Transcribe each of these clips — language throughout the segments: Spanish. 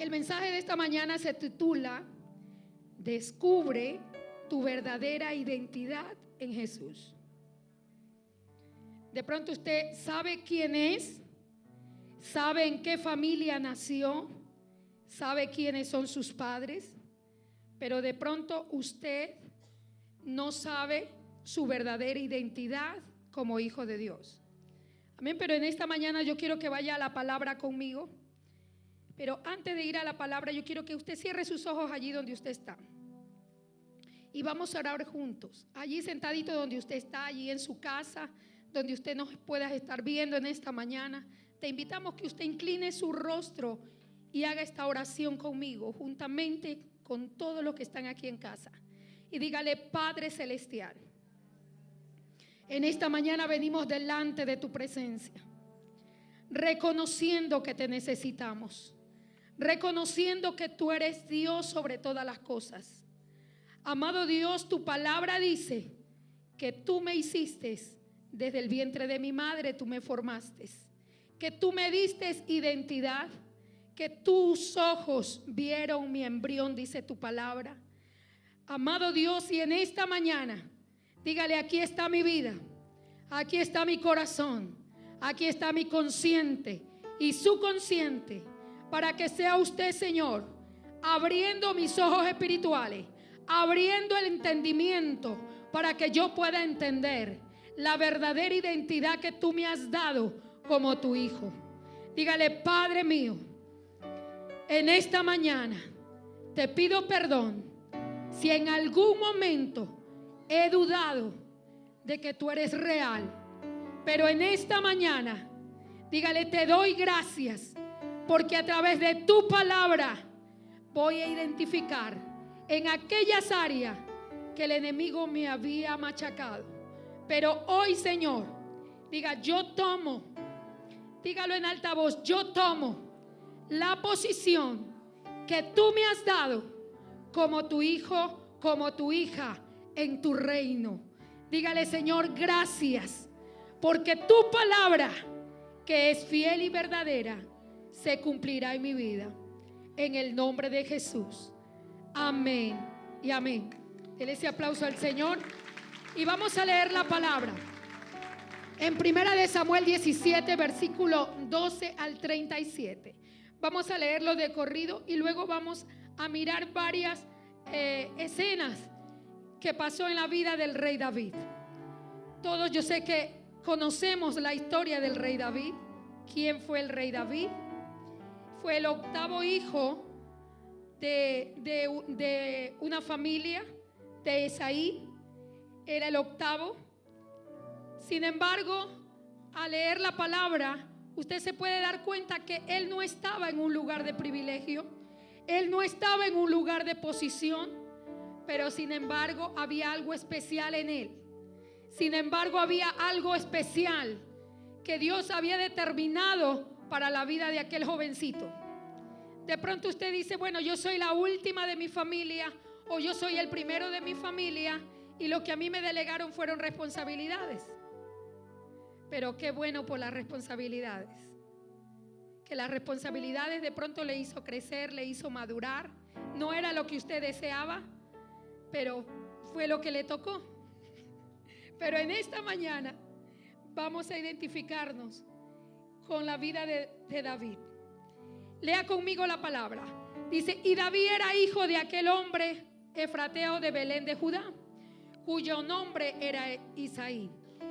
El mensaje de esta mañana se titula Descubre tu verdadera identidad en Jesús. De pronto usted sabe quién es, sabe en qué familia nació, sabe quiénes son sus padres, pero de pronto usted no sabe su verdadera identidad como hijo de Dios. Amén. Pero en esta mañana yo quiero que vaya a la palabra conmigo. Pero antes de ir a la palabra, yo quiero que usted cierre sus ojos allí donde usted está. Y vamos a orar juntos. Allí sentadito donde usted está, allí en su casa, donde usted nos pueda estar viendo en esta mañana. Te invitamos que usted incline su rostro y haga esta oración conmigo, juntamente con todos los que están aquí en casa. Y dígale: Padre Celestial, en esta mañana venimos delante de tu presencia, reconociendo que te necesitamos, reconociendo que tú eres Dios sobre todas las cosas. Amado Dios, tu palabra dice que tú me hiciste desde el vientre de mi madre, tú me formaste, que tú me diste identidad, que tus ojos vieron mi embrión, dice tu palabra. Amado Dios, y en esta mañana, dígale: aquí está mi vida, aquí está mi corazón, aquí está mi consciente y su consciente, para que sea usted, Señor, abriendo mis ojos espirituales, abriendo el entendimiento, para que yo pueda entender la verdadera identidad que tú me has dado como tu hijo. Dígale: Padre mío, en esta mañana te pido perdón si en algún momento he dudado de que tú eres real, pero en esta mañana, dígale: te doy gracias, porque a través de tu palabra voy a identificar en aquellas áreas que el enemigo me había machacado. Pero hoy, Señor, diga: yo tomo, dígalo en alta voz, yo tomo la posición que tú me has dado como tu hijo, como tu hija en tu reino. Dígale: Señor, gracias, porque tu palabra, que es fiel y verdadera, se cumplirá en mi vida. En el nombre de Jesús. Amén y amén. Dele ese aplauso al Señor. Y vamos a leer la palabra en 1 Samuel 17, versículo 12 al 37. Vamos a leerlo de corrido y luego vamos a mirar varias escenas que pasó en la vida del rey David. Todos, yo sé que conocemos la historia del rey David. ¿Quién fue el rey David? Fue el octavo hijo de una familia de Esaí. Era el octavo. Sin embargo, al leer la palabra, usted se puede dar cuenta que él no estaba en un lugar de privilegio, él no estaba en un lugar de posición, pero sin embargo había algo especial en él. Sin embargo, había algo especial que Dios había determinado para la vida de aquel jovencito. De pronto usted dice: bueno, yo soy la última de mi familia, o yo soy el primero de mi familia, y lo que a mí me delegaron fueron responsabilidades. Pero qué bueno por las responsabilidades, que las responsabilidades de pronto le hizo crecer, le hizo madurar. No era lo que usted deseaba, pero fue lo que le tocó. Pero en esta mañana vamos a identificarnos con la vida de David. Lea conmigo la palabra. Dice: y David era hijo de aquel hombre efrateo de Belén de Judá, cuyo nombre era Isaí,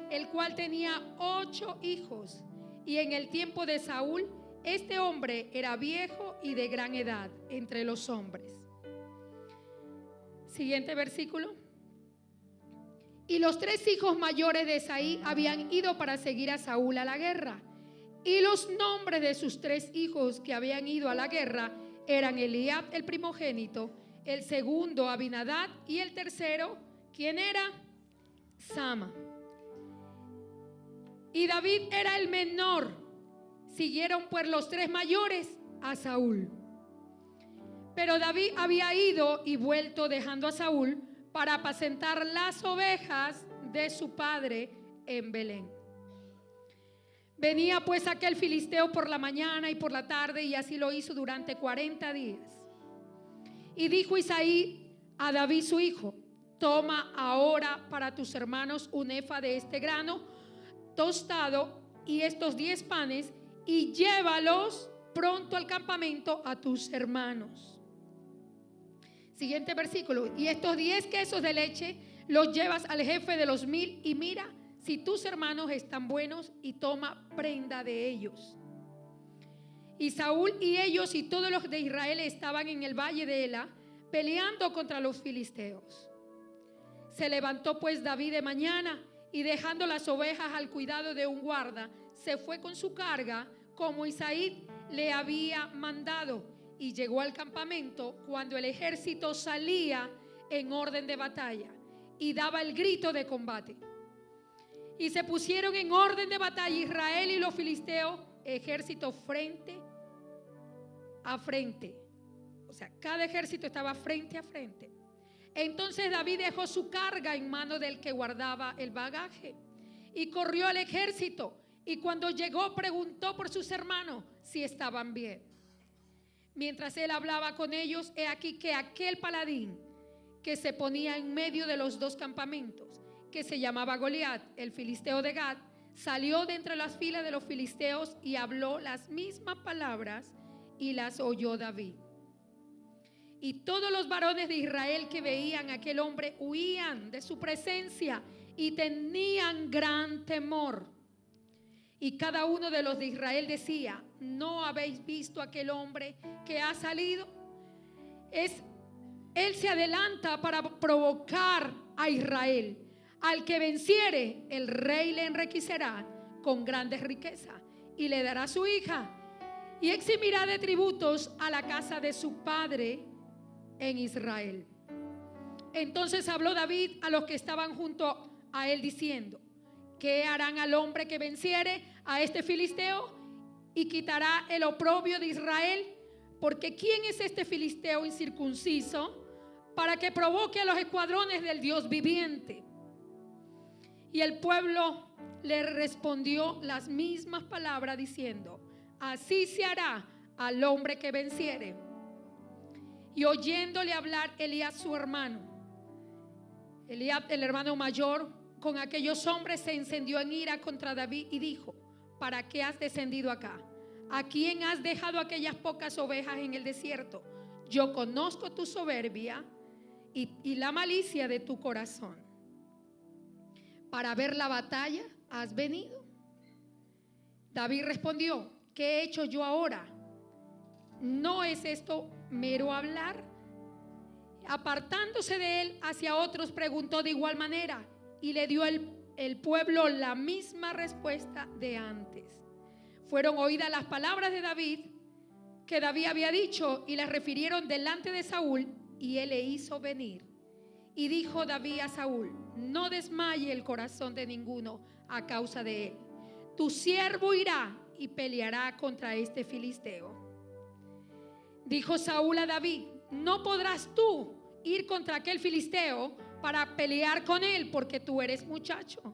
el cual tenía 8 hijos. Y en el tiempo de Saúl, este hombre era viejo y de gran edad entre los hombres. Siguiente versículo. Y los 3 hijos mayores de Isaí habían ido para seguir a Saúl a la guerra. Y los nombres de sus 3 hijos que habían ido a la guerra eran Eliab, el primogénito, el segundo Abinadab, y el tercero, ¿quién era? Sama. Y David era el menor. Siguieron pues los 3 mayores a Saúl. Pero David había ido y vuelto dejando a Saúl para apacentar las ovejas de su padre en Belén. Venía pues aquel filisteo por la mañana y por la tarde, y así lo hizo durante 40 días. Y dijo Isaí a David su hijo: toma ahora para tus hermanos un efa de este grano tostado y estos 10 panes, y llévalos pronto al campamento a tus hermanos. Siguiente versículo: y estos 10 quesos de leche los llevas al jefe de los 1000, y mira si tus hermanos están buenos, y toma prenda de ellos. Y Saúl y ellos y todos los de Israel estaban en el valle de Ela, peleando contra los filisteos. Se levantó pues David de mañana, y dejando las ovejas al cuidado de un guarda, se fue con su carga como Isaí le había mandado, y llegó al campamento cuando el ejército salía en orden de batalla y daba el grito de combate. Y se pusieron en orden de batalla Israel y los filisteos, ejército frente a frente. O sea, cada ejército estaba frente a frente. Entonces David dejó su carga en mano del que guardaba el bagaje y corrió al ejército, y cuando llegó preguntó por sus hermanos si estaban bien. Mientras él hablaba con ellos, he aquí que aquel paladín que se ponía en medio de los dos campamentos, que se llamaba Goliat, el filisteo de Gat, salió de entre las filas de los filisteos y habló las mismas palabras, y las oyó David. Y todos los varones de Israel que veían a aquel hombre huían de su presencia y tenían gran temor. Y cada uno de los de Israel decía: ¿no habéis visto aquel hombre que ha salido? Él se adelanta para provocar a Israel. Al que venciere, el rey le enriquecerá con grandes riquezas y le dará su hija, y eximirá de tributos a la casa de su padre en Israel. Entonces habló David a los que estaban junto a él diciendo: ¿qué harán al hombre que venciere a este filisteo y quitará el oprobio de Israel? Porque ¿quién es este filisteo incircunciso para que provoque a los escuadrones del Dios viviente? Y el pueblo le respondió las mismas palabras diciendo: así se hará al hombre que venciere. Y oyéndole hablar Eliab su hermano, Eliab el hermano mayor, con aquellos hombres se encendió en ira contra David y dijo: ¿para qué has descendido acá? ¿A quién has dejado aquellas pocas ovejas en el desierto? Yo conozco tu soberbia y la malicia de tu corazón. ¿Para ver la batalla has venido? David respondió: ¿qué he hecho yo ahora? ¿No es esto mero hablar? Apartándose de él hacia otros, preguntó de igual manera, y le dio el pueblo la misma respuesta de antes. Fueron oídas las palabras de David que David había dicho, y las refirieron delante de Saúl, y él le hizo venir. Y dijo David a Saúl: no desmaye el corazón de ninguno a causa de él. Tu siervo irá y peleará contra este filisteo. Dijo Saúl a David: no podrás tú ir contra aquel filisteo para pelear con él, porque tú eres muchacho,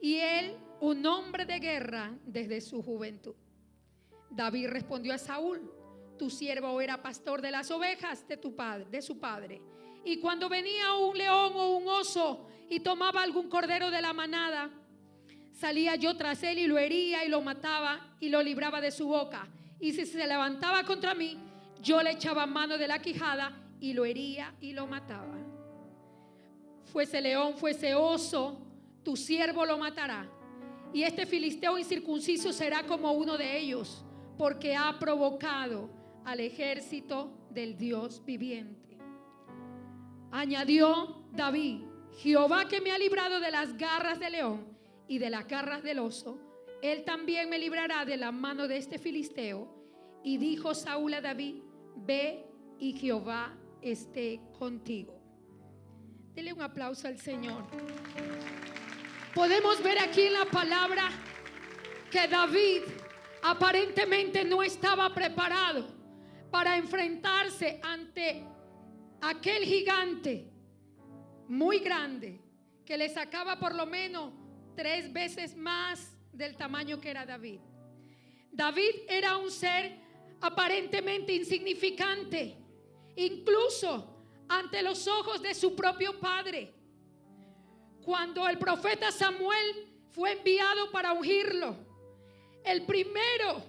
y él un hombre de guerra desde su juventud. David respondió a Saúl: tu siervo era pastor de las ovejas de su padre. Y cuando venía un león o un oso y tomaba algún cordero de la manada, salía yo tras él y lo hería y lo mataba y lo libraba de su boca. Y si se levantaba contra mí, yo le echaba mano de la quijada y lo hería y lo mataba. Fuese león, fuese oso, tu siervo lo matará. Y este filisteo incircunciso será como uno de ellos, porque ha provocado al ejército del Dios viviente. Añadió David: Jehová, que me ha librado de las garras del león y de las garras del oso, él también me librará de la mano de este filisteo. Y dijo Saúl a David: ve y Jehová esté contigo. Dele un aplauso al Señor. Podemos ver aquí en la palabra que David aparentemente no estaba preparado para enfrentarse ante aquel gigante muy grande que le sacaba por lo menos 3 veces más del tamaño que era David. David era un ser aparentemente insignificante, incluso ante los ojos de su propio padre. Cuando el profeta Samuel fue enviado para ungirlo, el primero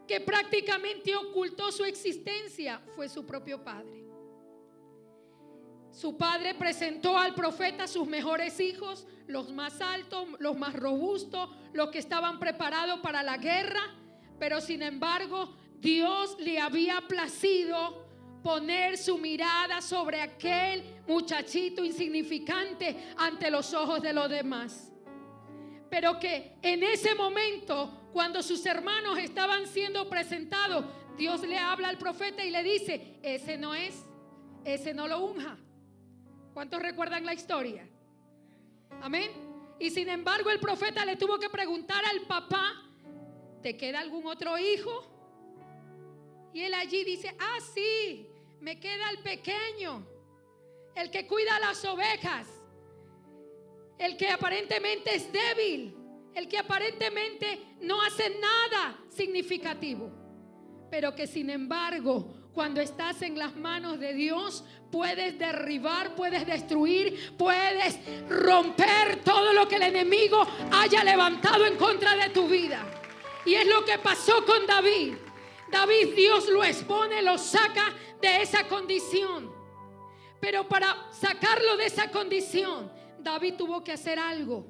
que prácticamente ocultó su existencia fue su propio padre. Su padre presentó al profeta sus mejores hijos, los más altos, los más robustos, los que estaban preparados para la guerra. Pero sin embargo, Dios le había placido poner su mirada sobre aquel muchachito insignificante ante los ojos de los demás. Pero que en ese momento, cuando sus hermanos estaban siendo presentados, Dios le habla al profeta y le dice: ese no es, ese no lo unja. ¿Cuántos recuerdan la historia? Amén. Y sin embargo el profeta le tuvo que preguntar al papá: ¿te queda algún otro hijo? Y él allí dice: ah, sí, me queda el pequeño, el que cuida las ovejas, el que aparentemente es débil, el que aparentemente no hace nada significativo, pero que sin embargo, cuando estás en las manos de Dios, puedes derribar, puedes destruir, puedes romper todo lo que el enemigo haya levantado en contra de tu vida. Y es lo que pasó con David. David, Dios lo expone, lo saca de esa condición. Pero para sacarlo de esa condición, David tuvo que hacer algo.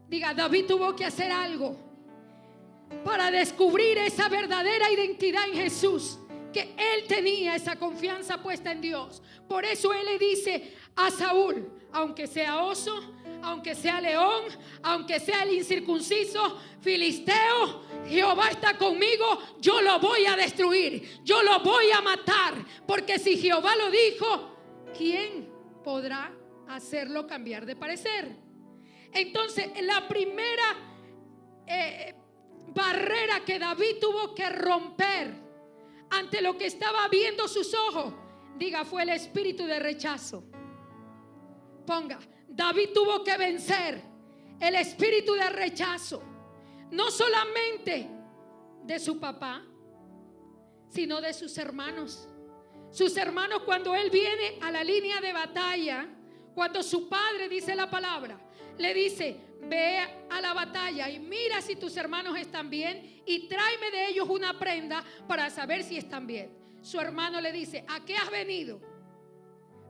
Diga, David tuvo que hacer algo para descubrir esa verdadera identidad en Jesús, que él tenía esa confianza puesta en Dios. Por eso él le dice a Saúl: aunque sea oso, aunque sea león, aunque sea el incircunciso filisteo, Jehová está conmigo, yo lo voy a destruir, yo lo voy a matar, porque si Jehová lo dijo, ¿quién podrá hacerlo cambiar de parecer? Entonces, la primera barrera que David tuvo que romper ante lo que estaba viendo sus ojos, diga, fue el espíritu de rechazo. Ponga, David tuvo que vencer el espíritu de rechazo, no solamente de su papá, sino de sus hermanos. Sus hermanos, cuando él viene a la línea de batalla, cuando su padre, dice la palabra, le dice: ve a la batalla y mira si tus hermanos están bien y tráeme de ellos una prenda para saber si están bien. Su hermano le dice: ¿a qué has venido?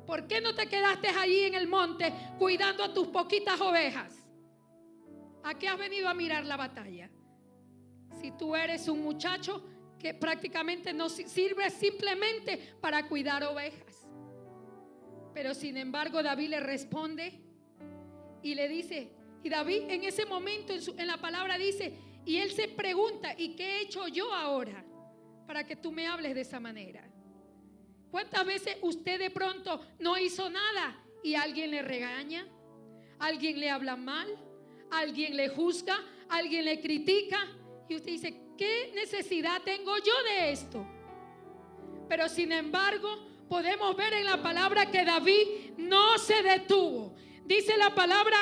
¿Por qué no te quedaste allí en el monte cuidando a tus poquitas ovejas? ¿A qué has venido a mirar la batalla? Si tú eres un muchacho que prácticamente no sirve simplemente para cuidar ovejas. Pero sin embargo David le responde y le dice, y David en ese momento en la palabra dice, y él se pregunta: ¿y qué he hecho yo ahora para que tú me hables de esa manera? ¿Cuántas veces usted de pronto no hizo nada y alguien le regaña, alguien le habla mal, alguien le juzga, alguien le critica y usted dice: ¿qué necesidad tengo yo de esto? Pero sin embargo podemos ver en la palabra que David no se detuvo. Dice la palabra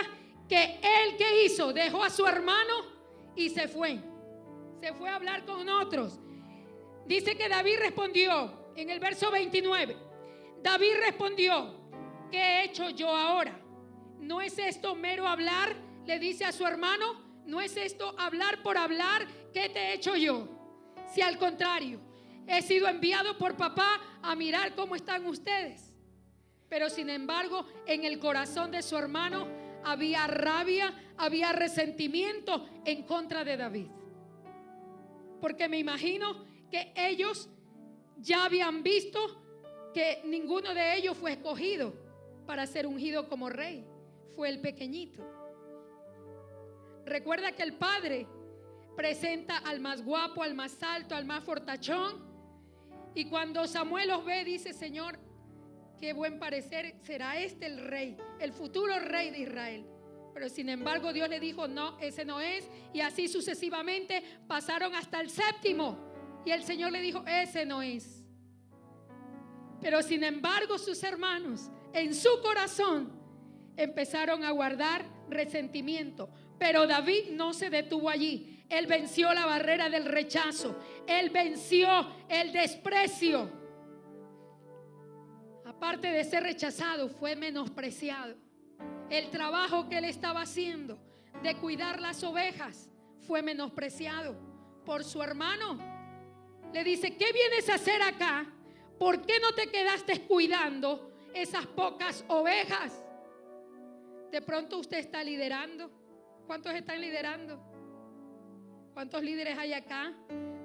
que él, ¿qué hizo? Dejó a su hermano y se fue a hablar con otros. Dice que David respondió en el verso 29. David respondió: ¿qué he hecho yo ahora? ¿No es esto mero hablar? Le dice a su hermano: ¿no es esto hablar por hablar? ¿Qué te he hecho yo? Si al contrario, he sido enviado por papá a mirar cómo están ustedes. Pero sin embargo, en el corazón de su hermano había rabia, había resentimiento en contra de David. Porque me imagino que ellos ya habían visto que ninguno de ellos fue escogido para ser ungido como rey. Fue el pequeñito. Recuerda que el padre presenta al más guapo, al más alto, al más fortachón. Y cuando Samuel los ve, dice: Señor, qué buen parecer, será este el rey, el futuro rey de Israel. Pero sin embargo Dios le dijo: no, ese no es. Y así sucesivamente pasaron hasta el séptimo. Y el Señor le dijo: ese no es. Pero sin embargo sus hermanos en su corazón empezaron a guardar resentimiento. Pero David no se detuvo allí. Él venció la barrera del rechazo. Él venció el desprecio. Aparte de ser rechazado, fue menospreciado. El trabajo que él estaba haciendo de cuidar las ovejas fue menospreciado por su hermano. Le dice: ¿qué vienes a hacer acá? ¿Por qué no te quedaste cuidando esas pocas ovejas? De pronto usted está liderando. ¿Cuántos están liderando? ¿Cuántos líderes hay acá?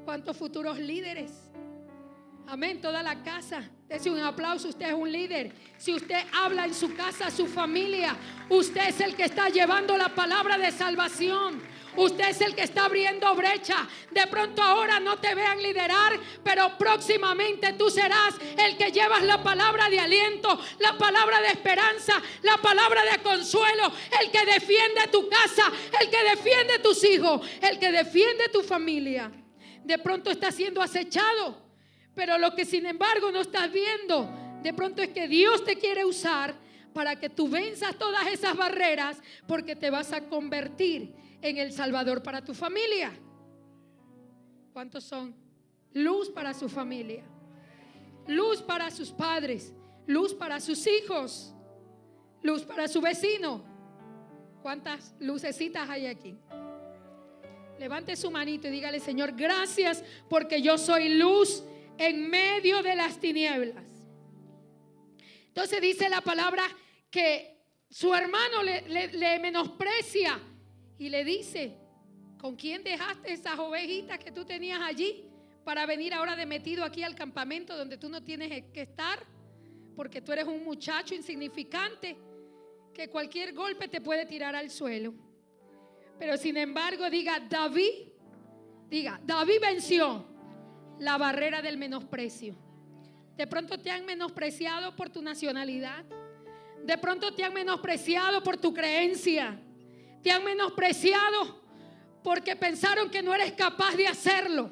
¿Cuántos futuros líderes? Amén, toda la casa. Dese un aplauso, usted es un líder. Si usted habla en su casa, su familia, usted es el que está llevando la palabra de salvación. Usted es el que está abriendo brecha. De pronto ahora no te vean liderar, pero próximamente tú serás el que llevas la palabra de aliento, la palabra de esperanza, la palabra de consuelo, el que defiende tu casa, el que defiende tus hijos, el que defiende tu familia. De pronto estás siendo acechado, pero lo que sin embargo no estás viendo, de pronto es que Dios te quiere usar para que tú venzas todas esas barreras, porque te vas a convertir en el Salvador para tu familia. ¿Cuántos son? Luz para su familia, luz para sus padres, luz para sus hijos, luz para su vecino. ¿Cuántas lucecitas hay aquí? Levante su manito y dígale: Señor, gracias porque yo soy luz en medio de las tinieblas. Entonces dice la palabra que su hermano le menosprecia y le dice: ¿con quién dejaste esas ovejitas que tú tenías allí para venir ahora de metido aquí al campamento donde tú no tienes que estar? Porque tú eres un muchacho insignificante que cualquier golpe te puede tirar al suelo. Pero sin embargo, David venció la barrera del menosprecio. De pronto te han menospreciado por tu nacionalidad. De pronto te han menospreciado por tu creencia. Te han menospreciado porque pensaron que no eres capaz de hacerlo.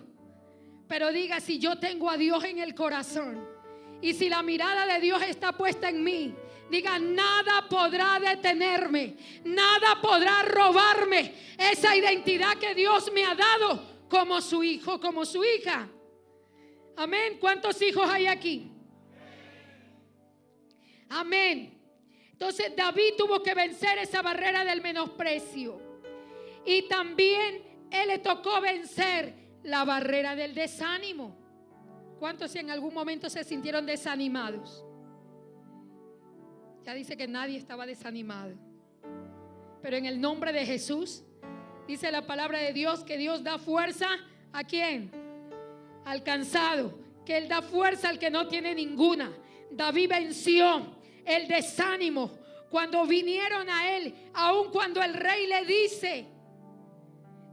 Pero diga: si yo tengo a Dios en el corazón y si la mirada de Dios está puesta en mí, diga: nada podrá detenerme, nada podrá robarme esa identidad que Dios me ha dado como su hijo, como su hija. Amén. ¿Cuántos hijos hay aquí? Amén. Entonces David tuvo que vencer esa barrera del menosprecio. Y también él le tocó vencer la barrera del desánimo. ¿Cuántos en algún momento se sintieron desanimados? Ya dice que nadie estaba desanimado. Pero en el nombre de Jesús, dice la palabra de Dios que Dios da fuerza ¿a quién? Al cansado. Que Él da fuerza al que no tiene ninguna. David venció el desánimo cuando vinieron a él, aun cuando el rey le dice: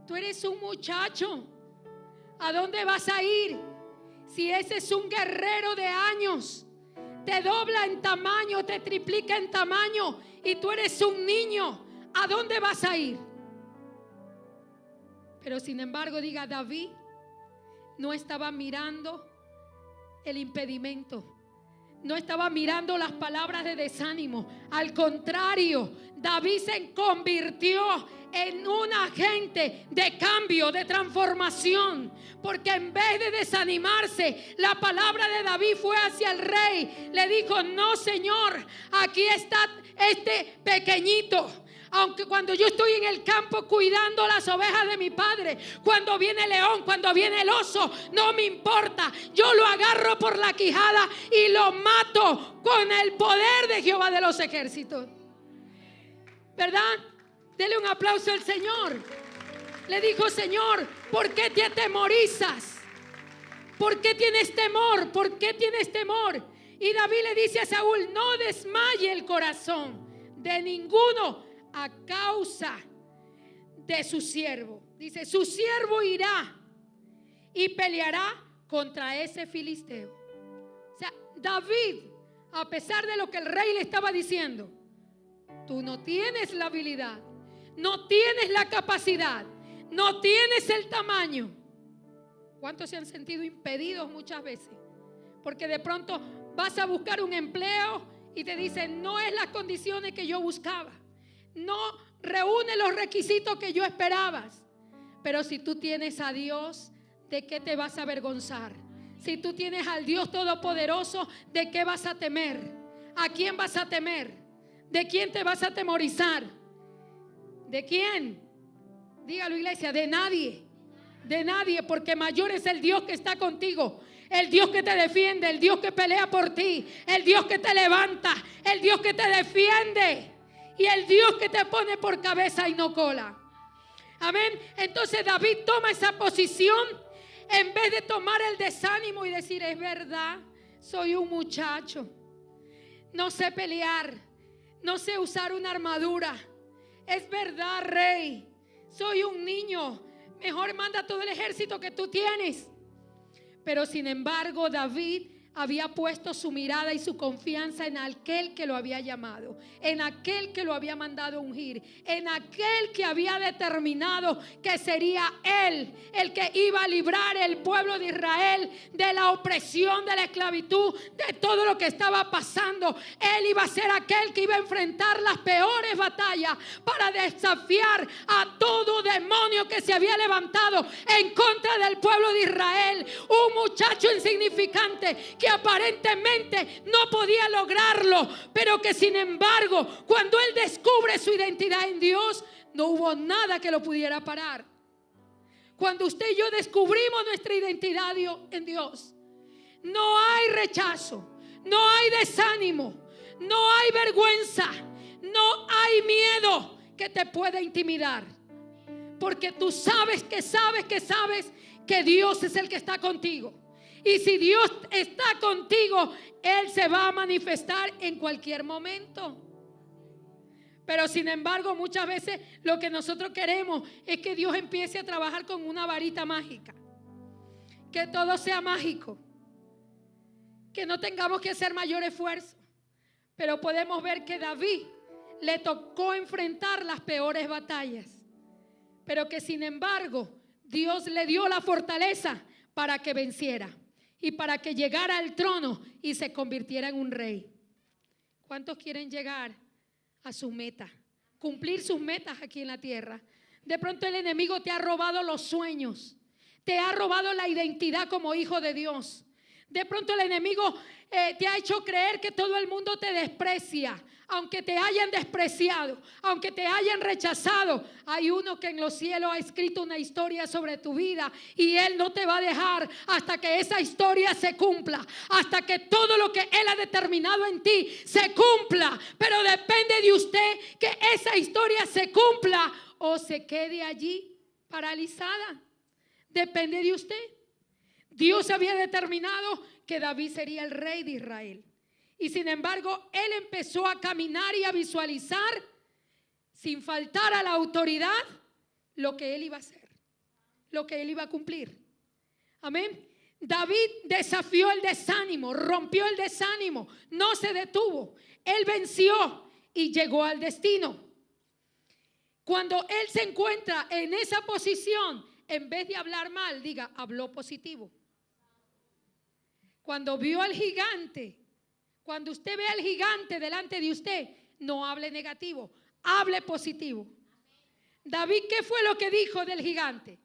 tú eres un muchacho, ¿a dónde vas a ir? Si ese es un guerrero de años, te dobla en tamaño, te triplica en tamaño, y tú eres un niño, ¿a dónde vas a ir? Pero sin embargo, David no estaba mirando el impedimento. No estaba mirando las palabras de desánimo. Al contrario, David se convirtió en un agente de cambio, de transformación. Porque en vez de desanimarse, la palabra de David fue hacia el rey. Le dijo: no, Señor, aquí está este pequeñito. Aunque cuando yo estoy en el campo cuidando las ovejas de mi padre, cuando viene el león, cuando viene el oso, no me importa. Yo lo agarro por la quijada y lo mato con el poder de Jehová de los ejércitos. ¿Verdad? Dele un aplauso al Señor. Le dijo: Señor, ¿por qué te atemorizas? ¿Por qué tienes temor? ¿Por qué tienes temor? Y David le dice a Saúl: no desmaye el corazón de ninguno a causa de su siervo. Dice: su siervo irá y peleará contra ese filisteo. O sea, David, a pesar de lo que el rey le estaba diciendo: tú no tienes la habilidad, no tienes la capacidad, no tienes el tamaño. ¿Cuántos se han sentido impedidos muchas veces? Porque de pronto vas a buscar un empleo y te dicen: no es las condiciones que yo buscaba. No reúne los requisitos que yo esperabas. Pero si tú tienes a Dios, ¿de qué te vas a avergonzar? Si tú tienes al Dios Todopoderoso, ¿de qué vas a temer? ¿A quién vas a temer? ¿De quién te vas a atemorizar? ¿De quién? Dígalo, iglesia, de nadie. De nadie, porque mayor es el Dios que está contigo, el Dios que te defiende, el Dios que pelea por ti, el Dios que te levanta, el Dios que te defiende y el Dios que te pone por cabeza y no cola. Amén. Entonces David toma esa posición en vez de tomar el desánimo y decir: es verdad, soy un muchacho, no sé pelear, no sé usar una armadura. Es verdad, rey, soy un niño. Mejor manda todo el ejército que tú tienes. Pero sin embargo, David había puesto su mirada y su confianza en aquel que lo había llamado, en aquel que lo había mandado ungir, en aquel que había determinado que sería él el que iba a librar el pueblo de Israel de la opresión, de la esclavitud, de todo lo que estaba pasando. Él iba a ser aquel que iba a enfrentar las peores batallas para desafiar a todo demonio que se había levantado en contra del pueblo de Israel. Un muchacho insignificante que aparentemente no podía lograrlo, pero que sin embargo, cuando él descubre su identidad en Dios, no hubo nada que lo pudiera parar. Cuando usted y yo descubrimos nuestra identidad en Dios, no hay rechazo, no hay desánimo, no hay vergüenza, no hay miedo que te pueda intimidar, porque tú sabes que Dios es el que está contigo. Y si Dios está contigo, Él se va a manifestar en cualquier momento. Pero sin embargo, muchas veces lo que nosotros queremos es que Dios empiece a trabajar con una varita mágica, que todo sea mágico, que no tengamos que hacer mayor esfuerzo. Pero podemos ver que David le tocó enfrentar las peores batallas, pero que sin embargo Dios le dio la fortaleza para que venciera y para que llegara al trono y se convirtiera en un rey. ¿Cuántos quieren llegar a su meta? Cumplir sus metas aquí en la tierra. De pronto el enemigo te ha robado los sueños, te ha robado la identidad como hijo de Dios. De pronto el enemigo te ha hecho creer que todo el mundo te desprecia. Aunque te hayan despreciado, aunque te hayan rechazado, hay uno que en los cielos ha escrito una historia sobre tu vida, y Él no te va a dejar hasta que esa historia se cumpla, hasta que todo lo que Él ha determinado en ti se cumpla. Pero depende de usted que esa historia se cumpla o se quede allí paralizada. Depende de usted. Dios había determinado que David sería el rey de Israel. Y sin embargo, él empezó a caminar y a visualizar, sin faltar a la autoridad, lo que él iba a hacer, lo que él iba a cumplir. Amén. David desafió el desánimo, rompió el desánimo, no se detuvo. Él venció y llegó al destino. Cuando él se encuentra en esa posición, en vez de hablar mal, diga: habló positivo. Cuando vio al gigante, cuando usted ve al gigante delante de usted, no hable negativo, hable positivo. David, ¿qué fue lo que dijo del gigante?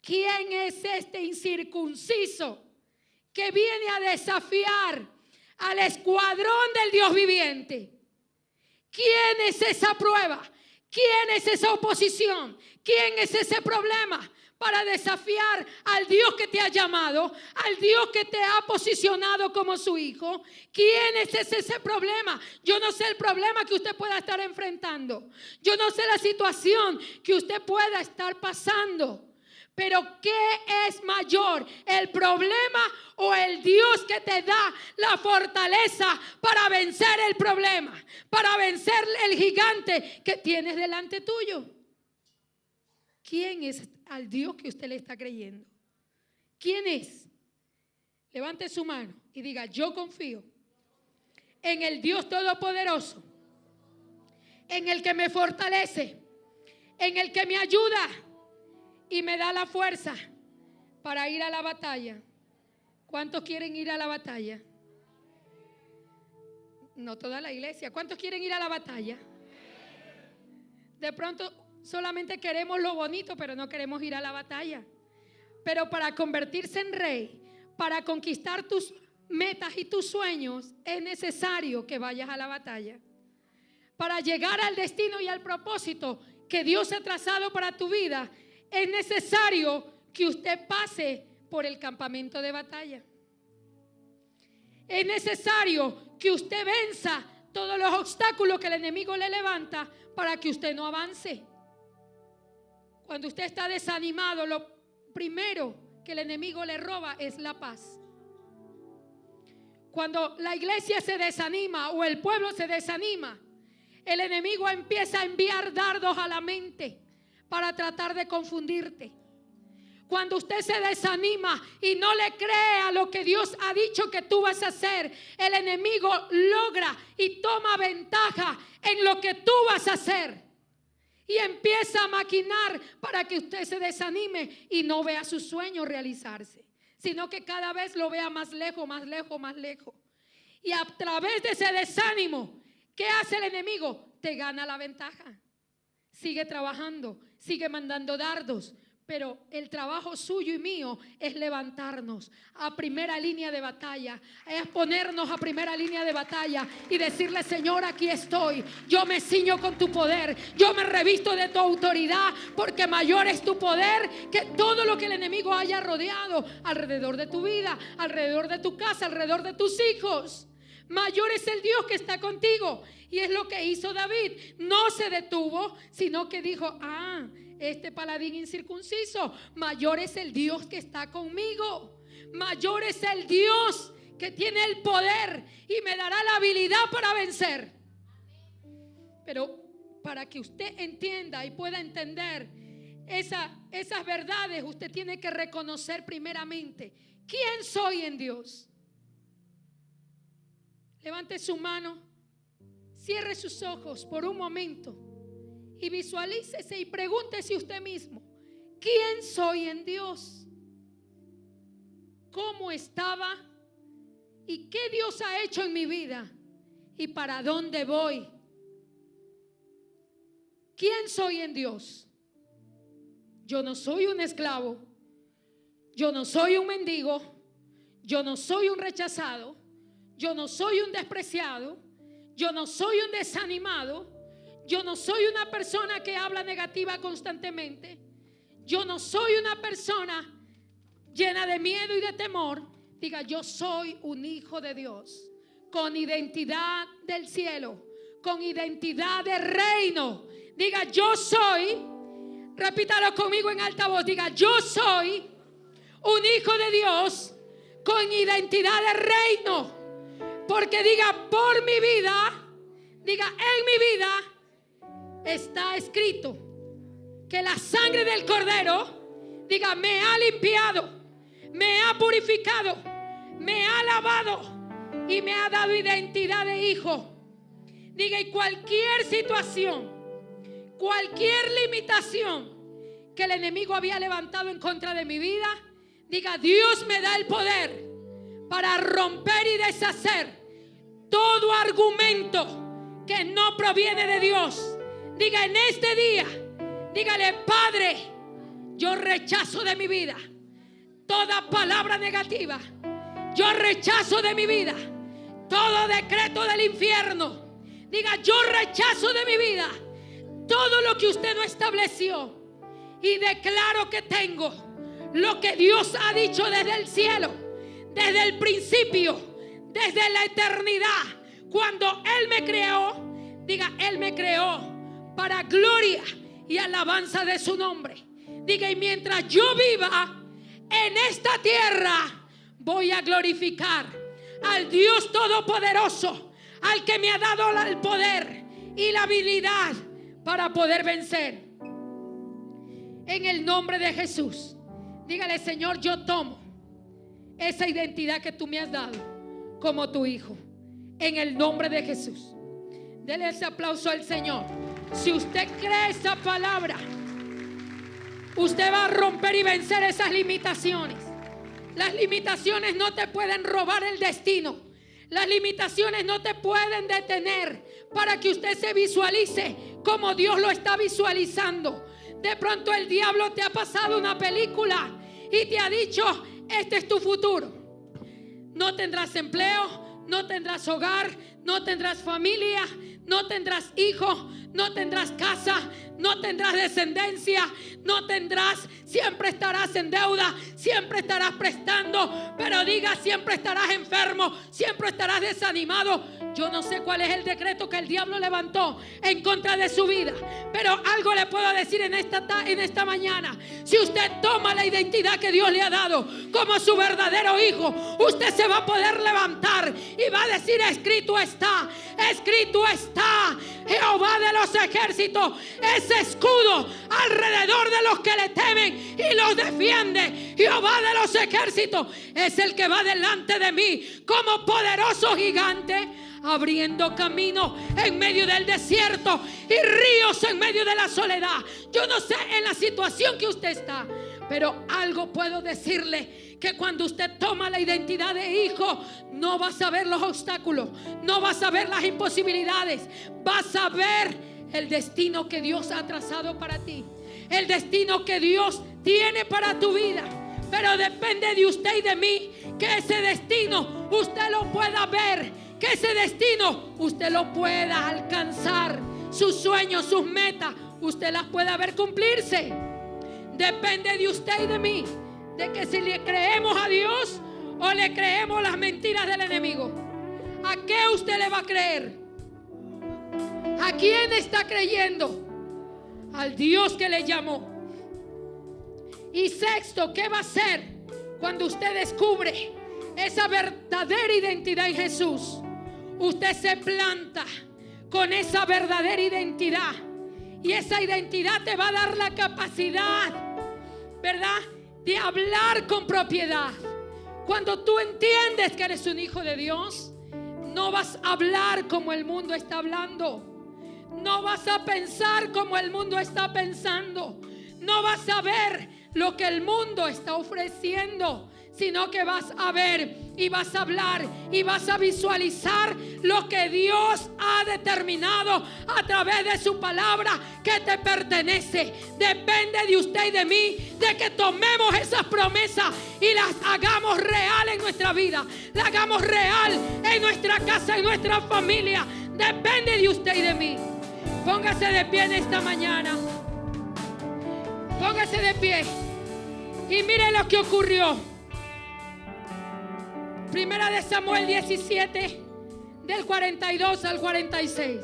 ¿Quién es este incircunciso que viene a desafiar al escuadrón del Dios viviente? ¿Quién es esa prueba? ¿Quién es esa oposición? ¿Quién es ese problema para desafiar al Dios que te ha llamado, al Dios que te ha posicionado como su hijo? ¿Quién es ese problema? Yo no sé el problema que usted pueda estar enfrentando. Yo no sé la situación que usted pueda estar pasando. Pero ¿qué es mayor, el problema o el Dios que te da la fortaleza para vencer el problema, para vencer el gigante que tienes delante tuyo? ¿Quién es al Dios que usted le está creyendo? ¿Quién es? Levante su mano y diga: yo confío en el Dios Todopoderoso, en el que me fortalece, en el que me ayuda y me da la fuerza para ir a la batalla. ¿Cuántos quieren ir a la batalla? No toda la iglesia. ¿Cuántos quieren ir a la batalla? De pronto solamente queremos lo bonito, pero no queremos ir a la batalla. Pero para convertirse en rey, para conquistar tus metas y tus sueños, es necesario que vayas a la batalla. Para llegar al destino y al propósito que Dios ha trazado para tu vida, es necesario que usted pase por el campamento de batalla. Es necesario que usted venza todos los obstáculos que el enemigo le levanta para que usted no avance. Cuando usted está desanimado, lo primero que el enemigo le roba es la paz. Cuando la iglesia se desanima o el pueblo se desanima, el enemigo empieza a enviar dardos a la mente para tratar de confundirte. Cuando usted se desanima y no le cree a lo que Dios ha dicho que tú vas a hacer, el enemigo logra y toma ventaja en lo que tú vas a hacer. Y empieza a maquinar para que usted se desanime y no vea su sueño realizarse, sino que cada vez lo vea más lejos, más lejos, más lejos. Y a través de ese desánimo, ¿qué hace el enemigo? Te gana la ventaja. Sigue trabajando, sigue mandando dardos. Pero el trabajo suyo y mío es levantarnos a primera línea de batalla, es ponernos a primera línea de batalla y decirle: Señor, aquí estoy, yo me ciño con tu poder, yo me revisto de tu autoridad, porque mayor es tu poder que todo lo que el enemigo haya rodeado alrededor de tu vida, alrededor de tu casa, alrededor de tus hijos. Mayor es el Dios que está contigo. Y es lo que hizo David. No se detuvo, sino que dijo: este paladín incircunciso, mayor es el Dios que está conmigo. Mayor es el Dios que tiene el poder y me dará la habilidad para vencer. Pero para que usted entienda y pueda entender esas verdades, usted tiene que reconocer primeramente quién soy en Dios. Levante su mano, cierre sus ojos por un momento y visualícese y pregúntese usted mismo: ¿quién soy en Dios? ¿Cómo estaba? ¿Y qué Dios ha hecho en mi vida? ¿Y para dónde voy? ¿Quién soy en Dios? Yo no soy un esclavo, yo no soy un mendigo, yo no soy un rechazado, yo no soy un despreciado, yo no soy un desanimado, yo no soy una persona que habla negativa constantemente, yo no soy una persona llena de miedo y de temor. Diga: yo soy un hijo de Dios, con identidad del cielo, con identidad de reino. Diga: yo soy, repítalo conmigo en alta voz, diga: yo soy un hijo de Dios con identidad de reino. Porque diga: por mi vida, diga: en mi vida está escrito que la sangre del Cordero, diga, me ha limpiado, me ha purificado, me ha lavado y me ha dado identidad de hijo. Diga: y cualquier situación, cualquier limitación que el enemigo había levantado en contra de mi vida, diga: Dios me da el poder para romper y deshacer todo argumento que no proviene de Dios. Diga en este día, dígale: Padre, yo rechazo de mi vida toda palabra negativa. Yo rechazo de mi vida todo decreto del infierno. Diga: yo rechazo de mi vida todo lo que usted no estableció. Y declaro que tengo lo que Dios ha dicho desde el cielo, desde el principio, desde la eternidad. Cuando Él me creó, diga: Él me creó para gloria y alabanza de su nombre. Diga: y mientras yo viva en esta tierra, voy a glorificar al Dios Todopoderoso, al que me ha dado el poder y la habilidad para poder vencer. En el nombre de Jesús, dígale: Señor, yo tomo esa identidad que tú me has dado como tu hijo. En el nombre de Jesús. Dele ese aplauso al Señor. Si usted cree esa palabra, usted va a romper y vencer esas limitaciones. Las limitaciones no te pueden robar el destino. Las limitaciones no te pueden detener, para que usted se visualice como Dios lo está visualizando. De pronto el diablo te ha pasado una película y te ha dicho: este es tu futuro. No tendrás empleo, no tendrás hogar, no tendrás familia, no tendrás hijos, no tendrás casa, no tendrás descendencia, no tendrás, siempre estarás en deuda, siempre estarás prestando, pero diga, siempre estarás enfermo, siempre estarás desanimado. Yo no sé cuál es el decreto que el diablo levantó en contra de su vida, pero algo le puedo decir en esta mañana. Si usted toma la identidad que Dios le ha dado como su verdadero hijo, usted se va a poder levantar y va a decir: escrito está, escrito está. Jehová de los ejércitos es escudo alrededor de los que le temen y los defiende. Jehová de los ejércitos es el que va delante de mí como poderoso gigante, abriendo camino en medio del desierto y ríos en medio de la soledad. Yo no sé en la situación que usted está, pero algo puedo decirle: que cuando usted toma la identidad de hijo, no vas a ver los obstáculos, no vas a ver las imposibilidades, vas a ver el destino que Dios ha trazado para ti, el destino que Dios tiene para tu vida. Pero depende de usted y de mí que ese destino usted lo pueda ver, que ese destino usted lo pueda alcanzar, sus sueños, sus metas, usted las pueda ver cumplirse. Depende de usted y de mí, de que si le creemos a Dios o le creemos las mentiras del enemigo. ¿A qué usted le va a creer? ¿A quién está creyendo? Al Dios que le llamó. Y sexto, ¿qué va a hacer cuando usted descubre esa verdadera identidad en Jesús? Usted se planta con esa verdadera identidad, y esa identidad te va a dar la capacidad, ¿verdad?, de hablar con propiedad. Cuando tú entiendes que eres un hijo de Dios, no vas a hablar como el mundo está hablando, no vas a pensar como el mundo está pensando, no vas a ver lo que el mundo está ofreciendo, sino que vas a ver y vas a hablar y vas a visualizar lo que Dios ha determinado a través de su palabra que te pertenece. Depende de usted y de mí de que tomemos esas promesas y las hagamos real en nuestra vida, las hagamos real en nuestra casa, en nuestra familia. Depende de usted y de mí. Póngase de pie en esta mañana. Póngase de pie y mire lo que ocurrió. Primera de Samuel 17, del 42 al 46.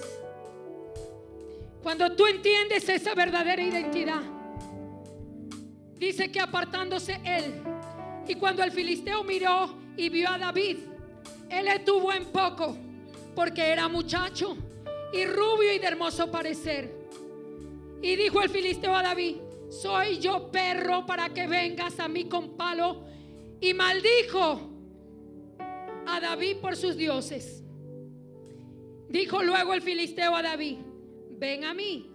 Cuando tú entiendes esa verdadera identidad, dice que apartándose él, y cuando el filisteo miró y vio a David, él le tuvo en poco, porque era muchacho y rubio y de hermoso parecer. Y dijo el filisteo a David: ¿soy yo perro para que vengas a mí con palo? Y maldijo a David por sus dioses. Dijo luego el filisteo a David: ven a mí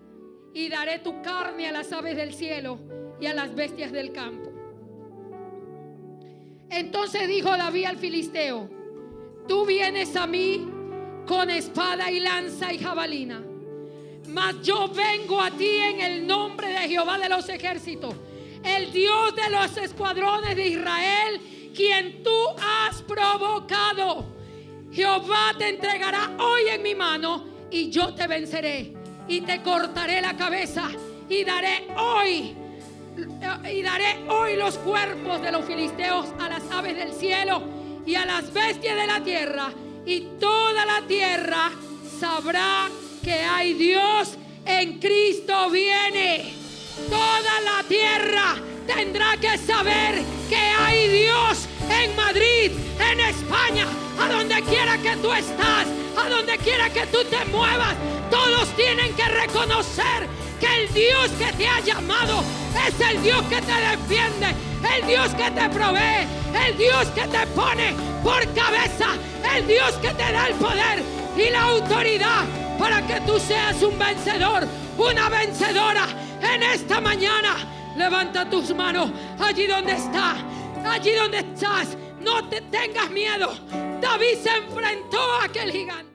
y daré tu carne a las aves del cielo y a las bestias del campo. Entonces dijo David al filisteo: tú vienes a mí con espada y lanza y jabalina, mas yo vengo a ti en el nombre de Jehová de los ejércitos, el Dios de los escuadrones de Israel, quien tú has provocado. Jehová te entregará hoy en mi mano, y yo te venceré y te cortaré la cabeza, y daré hoy los cuerpos de los filisteos a las aves del cielo y a las bestias de la tierra, y toda la tierra sabrá que hay Dios en Cristo viene. Toda la tierra tendrá que saber que hay Dios en Madrid, en España, a donde quiera que tú estás, a donde quiera que tú te muevas. Todos tienen que reconocer que el Dios que te ha llamado es el Dios que te defiende, el Dios que te provee, el Dios que te pone por cabeza, el Dios que te da el poder y la autoridad para que tú seas un vencedor, una vencedora. En esta mañana, levanta tus manos allí donde estás, allí donde estás. No te tengas miedo. David se enfrentó a aquel gigante.